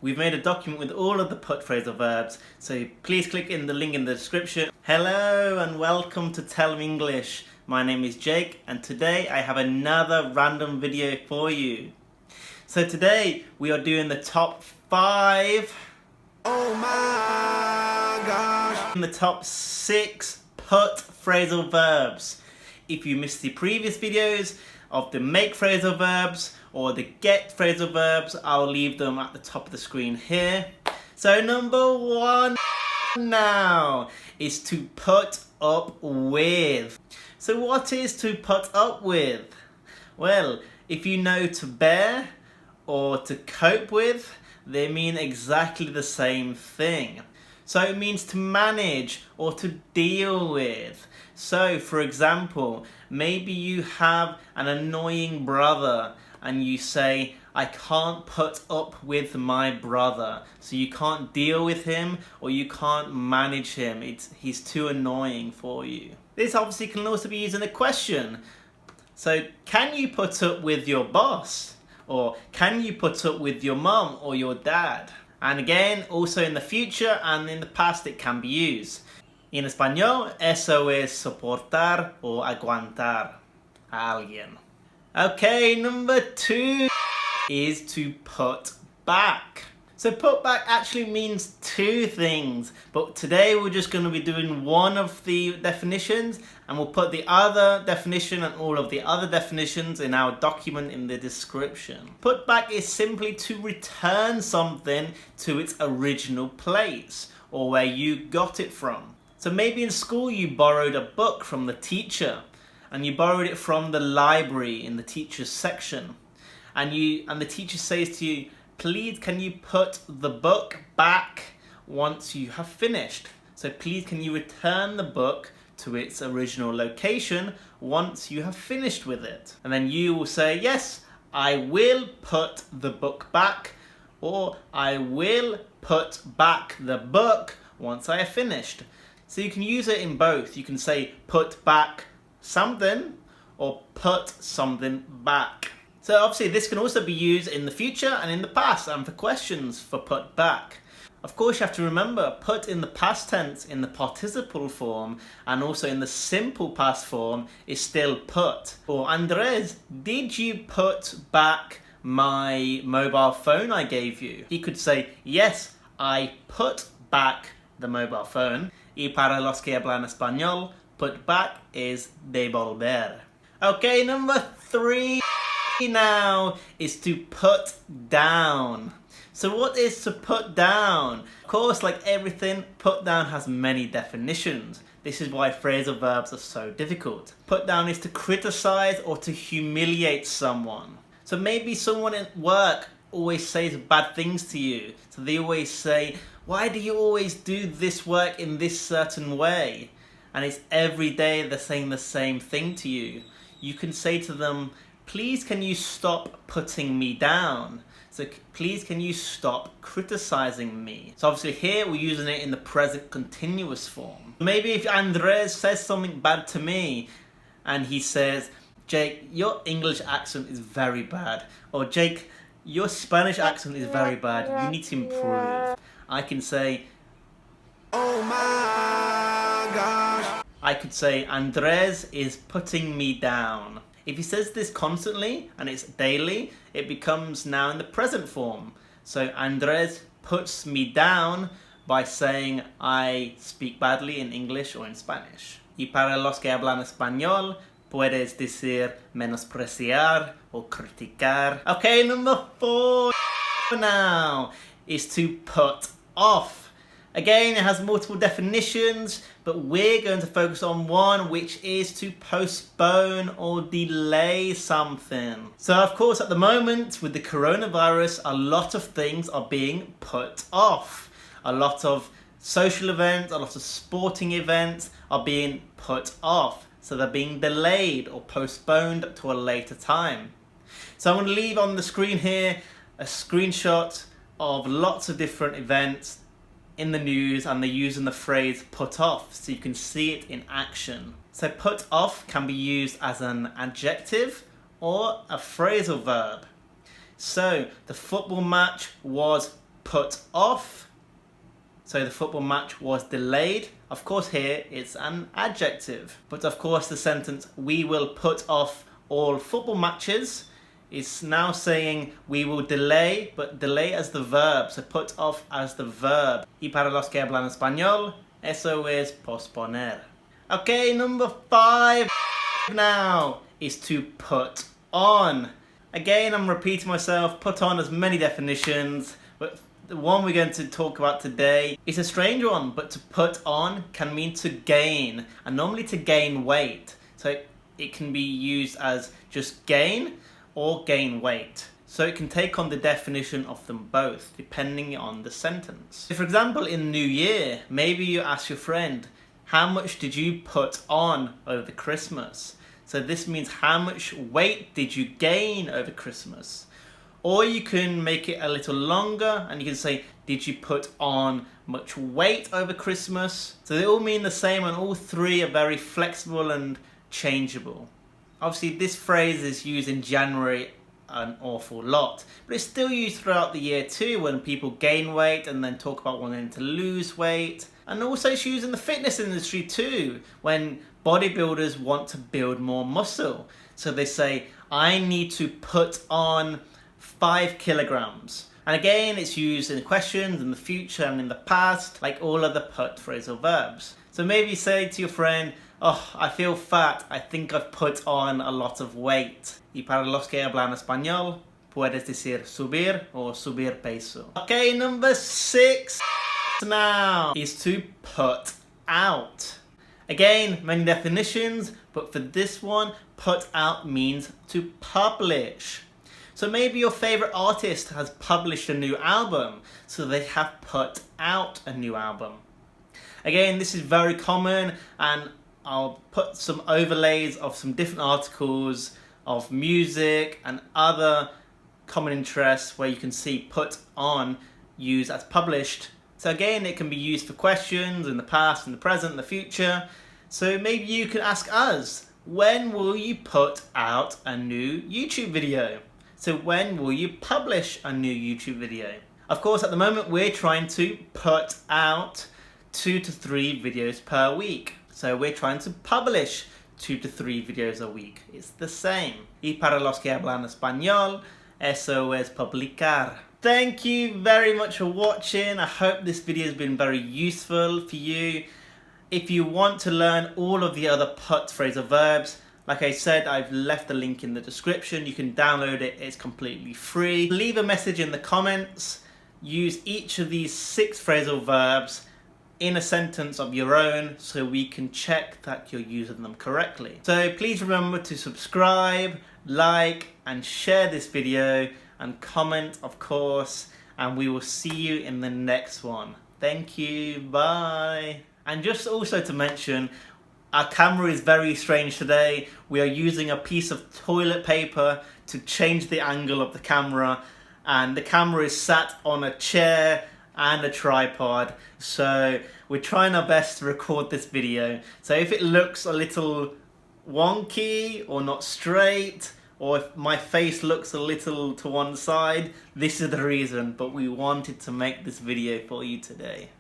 We've made a document with all of the put phrasal verbs, so please click in the link in the description. Hello and welcome to Tell Me English. My name is Jake and today I have another random video for you. So today we are doing the top 5, oh my gosh, and the top 6 put phrasal verbs. If you missed the previous videos of the make phrasal verbs or the get phrasal verbs, I'll leave them at the top of the screen here. So number 1 now is to put up with. So what is to put up with? Well, if you know to bear or to cope with, they mean exactly the same thing. So it means to manage or to deal with. So for example, maybe you have an annoying brother and you say, I can't put up with my brother. So you can't deal with him or you can't manage him. He's too annoying for you. This obviously can also be used in a question. So can you put up with your boss? Or can you put up with your mum or your dad? And again, also in the future and in the past it can be used. En español, eso es soportar o aguantar a alguien. Okay, number 2 is to put back. So put back actually means 2 things, but today we're just going to be doing one of the definitions and we'll put the other definition and all of the other definitions in our document in the description. Put back is simply to return something to its original place or where you got it from. So maybe in school you borrowed a book from the teacher and you borrowed it from the library in the teacher's section and the teacher says to you, please can you put the book back once you have finished? So please can you return the book to its original location once you have finished with it? And then you will say, yes, I will put the book back, or I will put back the book once I have finished. So you can use it in both. You can say put back something or put something back. So obviously this can also be used in the future and in the past and for questions for put back. Of course you have to remember put in the past tense in the participle form and also in the simple past form is still put. Or Andrés, did you put back my mobile phone I gave you? He could say, yes, I put back the mobile phone. Y para los que hablan español, put back is devolver. Okay, number 3 now is to put down. So what is to put down? Of course, like everything, put down has many definitions. This is why phrasal verbs are so difficult. Put down is to criticize or to humiliate someone. So maybe someone at work always says bad things to you. So they always say, why do you always do this work in this certain way? And it's every day they're saying the same thing to you. You can say to them, please can you stop putting me down? So please can you stop criticizing me? So obviously here we're using it in the present continuous form. Maybe if Andrés says something bad to me and he says, Jake, your English accent is very bad. Or Jake, your Spanish accent is very bad. You need to improve. I can say, oh my gosh. I could say, Andrés is putting me down. If he says this constantly and it's daily, it becomes now in the present form. So Andrés puts me down by saying I speak badly in English or in Spanish. Y para los que hablan español, puedes decir menospreciar o criticar. Okay, number 4 now is to put off. Again, it has multiple definitions, but we're going to focus on one, which is to postpone or delay something. So of course, at the moment with the coronavirus, a lot of things are being put off. A lot of social events, a lot of sporting events are being put off. So they're being delayed or postponed to a later time. So I'm going to leave on the screen here a screenshot of lots of different events in the news and they're using the phrase put off so you can see it in action. So put off can be used as an adjective or a phrasal verb. So the football match was put off. So the football match was delayed. Of course here it's an adjective. But of course the sentence we will put off all football matches is now saying we will delay, but delay as the verb. So put off as the verb. Y para los que hablan español, eso es posponer. Okay, number 5 now is to put on. Again, I'm repeating myself. Put on has many definitions, but the one we're going to talk about today is a strange one, but to put on can mean to gain, and normally to gain weight. So it can be used as just gain or gain weight. So it can take on the definition of them both, depending on the sentence. For example, in New Year, maybe you ask your friend, how much did you put on over Christmas? So this means how much weight did you gain over Christmas? Or you can make it a little longer and you can say, did you put on much weight over Christmas? So they all mean the same, and all three are very flexible and changeable. Obviously this phrase is used in January an awful lot, but it's still used throughout the year too, when people gain weight and then talk about wanting to lose weight. And also it's used in the fitness industry too, when bodybuilders want to build more muscle. So they say, I need to put on 5 kilograms. And again, it's used in questions in the future and in the past, like all other put phrasal verbs. So maybe you say to your friend, oh, I feel fat, I think I've put on a lot of weight. Y para los que hablan español, puedes decir subir or subir peso. Okay, number 6 now is to put out. Again, many definitions, but for this one, put out means to publish. So maybe your favorite artist has published a new album, so they have put out a new album. Again, this is very common, and I'll put some overlays of some different articles of music and other common interests where you can see put on used as published. So again, it can be used for questions in the past, in the present, in the future. So maybe you can ask us, when will you put out a new YouTube video? So when will you publish a new YouTube video? Of course, at the moment, we're trying to put out 2 to 3 videos per week. So we're trying to publish 2 to 3 videos a week. It's the same. Y para los que hablan español, eso es publicar. Thank you very much for watching. I hope this video has been very useful for you. If you want to learn all of the other put phrasal verbs, like I said, I've left the link in the description. You can download it, it's completely free. Leave a message in the comments. Use each of these 6 phrasal verbs in a sentence of your own so we can check that you're using them correctly. So please remember to subscribe, like, and share this video, and comment, of course, and we will see you in the next one. Thank you, bye. And just also to mention, our camera is very strange today. We are using a piece of toilet paper to change the angle of the camera, and the camera is sat on a chair and a tripod, so we're trying our best to record this video. So if it looks a little wonky or not straight, or if my face looks a little to one side, this is the reason, but we wanted to make this video for you today.